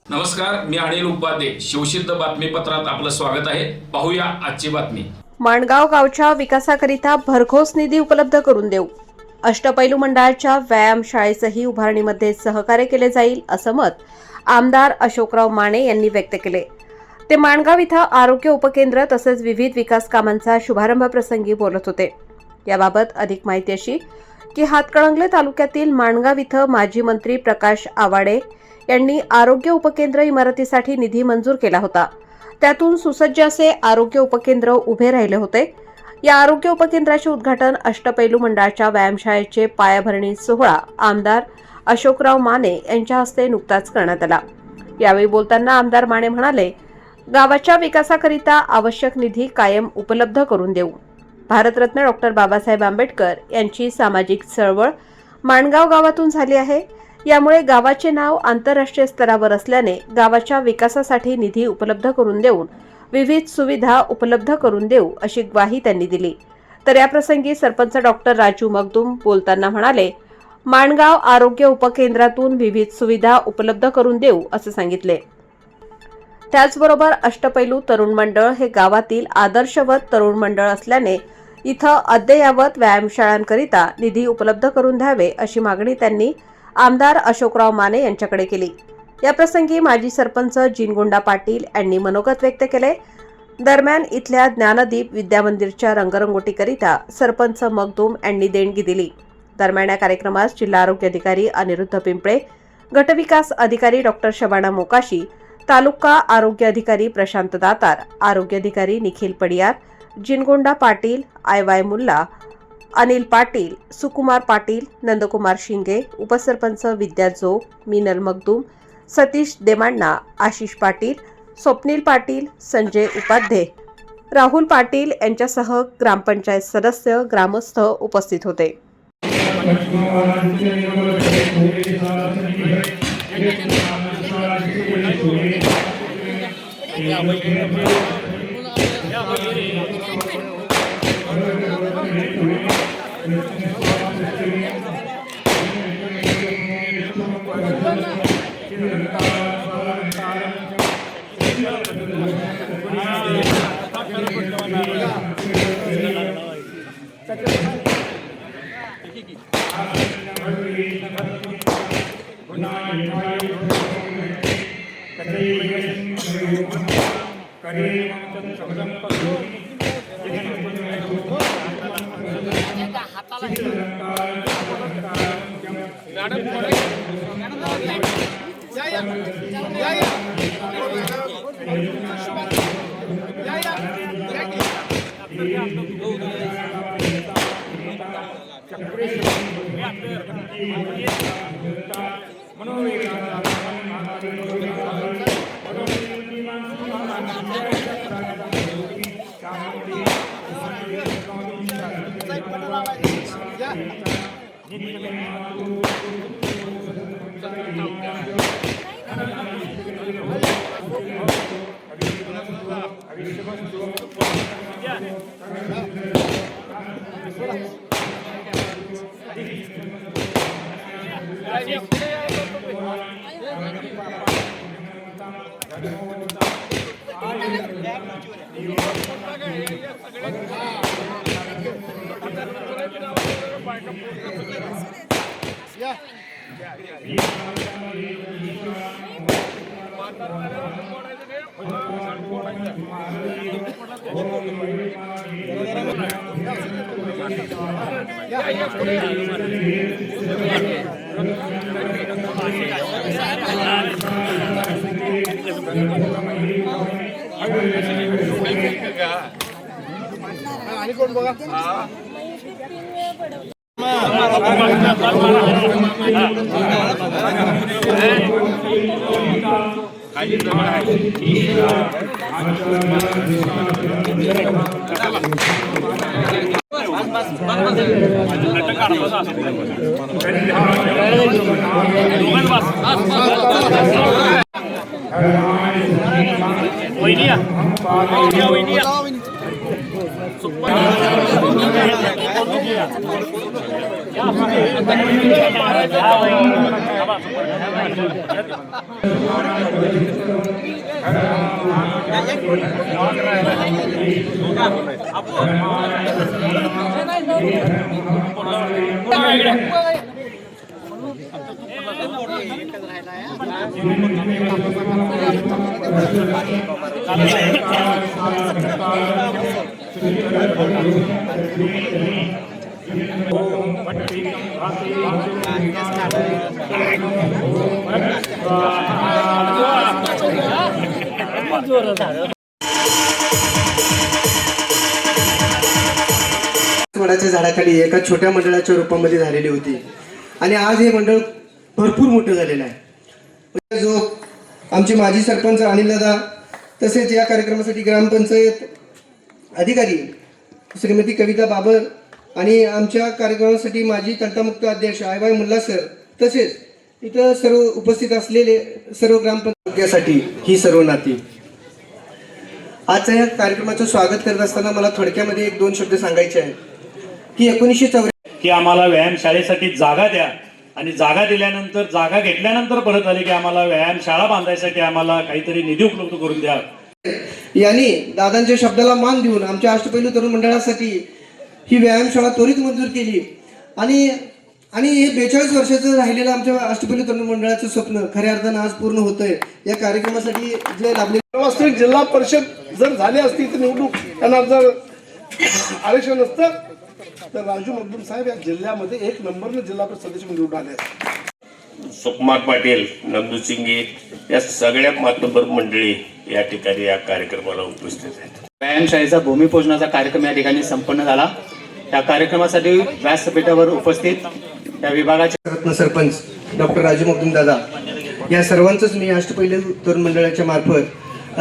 नमस्कार, मी अनिल उपाध्ये. शिवसिद्ध बातमीपत्रात आपलं स्वागत आहे. पाहूया आजची बातमी. माणगाव गावच्या विकासाकरिता भरघोस निधी उपलब्ध करून देऊ. अष्टपैलू मंडळाच्या व्यायामशाळेचंही उभारणीमध्ये सहकार्य केले जाईल असं मत आमदार अशोकराव माने यांनी व्यक्त केले. ते माणगाव इथं आरोग्य उपकेंद्र तसेच विविध विकास कामांचा शुभारंभ प्रसंगी बोलत होते. याबाबत अधिक माहिती अशी की हातकणंगले तालुक्यातील माणगाव इथं माजी मंत्री प्रकाश आवाडे यांनी आरोग्य उपकेंद्र इमारतीसाठी निधी मंजूर केला होता. त्यातून सुसज्ज असे आरोग्य उपकेंद्र उभे राहिले होते. या आरोग्य उपकेंद्राचे उद्घाटन अष्टपैलू मंडळाच्या व्यायामशाळेचे पायाभरणी सोहळा आमदार अशोकराव माने यांच्या हस्ते नुकताच करण्यात आला. यावेळी बोलताना आमदार माने म्हणाले, गावाच्या विकासाकरिता आवश्यक निधी कायम उपलब्ध करून देऊ. भारतरत्न डॉक्टर बाबासाहेब आंबेडकर यांची सामाजिक चळवळ माणगाव गावातून झाली आहे. यामुळे गावाचे नाव आंतरराष्ट्रीय स्तरावर असल्याने गावाच्या विकासासाठी निधी उपलब्ध करून देऊन विविध सुविधा उपलब्ध करून देऊ अशी ग्वाही त्यांनी दिली. तर याप्रसंगी सरपंच डॉक्टर राजू मगदूम बोलताना म्हणाले, माणगाव आरोग्य उपकेंद्रातून विविध सुविधा उपलब्ध करून देऊ असं सांगितले. त्याचबरोबर अष्टपैलू तरुण मंडळ हे गावातील आदर्शवत तरुण मंडळ असल्याने इथं अद्ययावत व्यायामशाळांकरिता निधी उपलब्ध करून द्यावे अशी मागणी त्यांनी आमदार अशोकराव माने यांच्याकडे केली. याप्रसंगी माजी सरपंच जिनगोंडा पाटील यांनी मनोगत व्यक्त केले. दरम्यान इथल्या ज्ञानदीप विद्यामंदिरच्या रंगरंगोटीकरिता सरपंच मगदूम यांनी देणगी दिली. दरम्यान या कार्यक्रमास जिल्हा आरोग्य अधिकारी अनिरुद्ध पिंपळे, गटविकास अधिकारी डॉक्टर शबाना मोकाशी, तालुका आरोग्य अधिकारी प्रशांत दातार, आरोग्य अधिकारी निखिल पडियार, जिनगोंडा पाटील, आय मुल्ला, अनिल पाटील, सुकुमार पाटील, नंदकुमार शिंगे, उपसरपंच विद्या जोग, मीनल मगदूम, सतीश देमांना, आशिष पाटील, स्वप्नील पाटील, संजय उपाध्ये, राहुल पाटील यांच्यासह ग्रामपंचायत सदस्य, ग्रामस्थ उपस्थित होते. आणि कोण बघा वहिनी वडाच्या झाडाखाली एका छोट्या मंडळाच्या रूपामध्ये झालेली होती आणि आज हे मंडळ भरपूर मोठं झालेलं आहे. जो आमचे माजी सरपंच अनिल दादा तसेच या कार्यक्रमासाठी ग्रामपंचायत अधिकारी श्रीमती कविता बाबर आणि आमच्या कार्यक्रमासाठी माजी तंटामुक्त अध्यक्ष आयबाई मुल्ला सर तसेच इथं सर्व उपस्थित असलेले सर्व ग्रामपंचायतीसाठी ही सर्व नाती. आजच्या या कार्यक्रमाचं स्वागत करत असताना मला थोडक्यामध्ये 1-2 शब्द सांगायचे आहेत की 1984 की आम्हाला व्यायामशाळेसाठी जागा द्या आणि जागा दिल्यानंतर जागा घेतल्यानंतर परत आले की आम्हाला व्यायामशाळा बांधायसाठी आम्हाला काहीतरी निधी उपलब्ध करून द्या. यांनी दादांच्या शब्दाला मान देऊन आमच्या अष्टपैलू तरुण मंडळासाठी ही व्यायामशाळा त्वरित मंजूर केली आणि हे 42 वर्षाचं राहिलेलं आमच्या अष्टपैलू तरुण मंडळाचं स्वप्न खऱ्या अर्थानं आज पूर्ण होतंय. या कार्यक्रमासाठी जे लाभले वास्तविक जिल्हा परिषद जर झाली असती तर निवडणूक त्यांना जर आरक्षण असतं तर राजू मगदूम साहेब या जिल्ह्यामध्ये 1 नंबरने जिल्हा परिषद सदस्य निवडून आले. सुकुमार पाटील, नंदू सिंगे या सगळ्या मातब्बर मंडळी या ठिकाणी या कार्यक्रमाला उपस्थित आहेत. व्यायामशाळेचा भूमिपूजनाचा कार्यक्रम या ठिकाणी संपन्न झाला. या कार्यक्रमासाठी व्यासपीठावर उपस्थित या विभागाचे रत्न सरपंच डॉक्टर राजू मगदूम दादा या सर्वांचंच मी अष्टपैलू तरुण मंडळाच्या मार्फत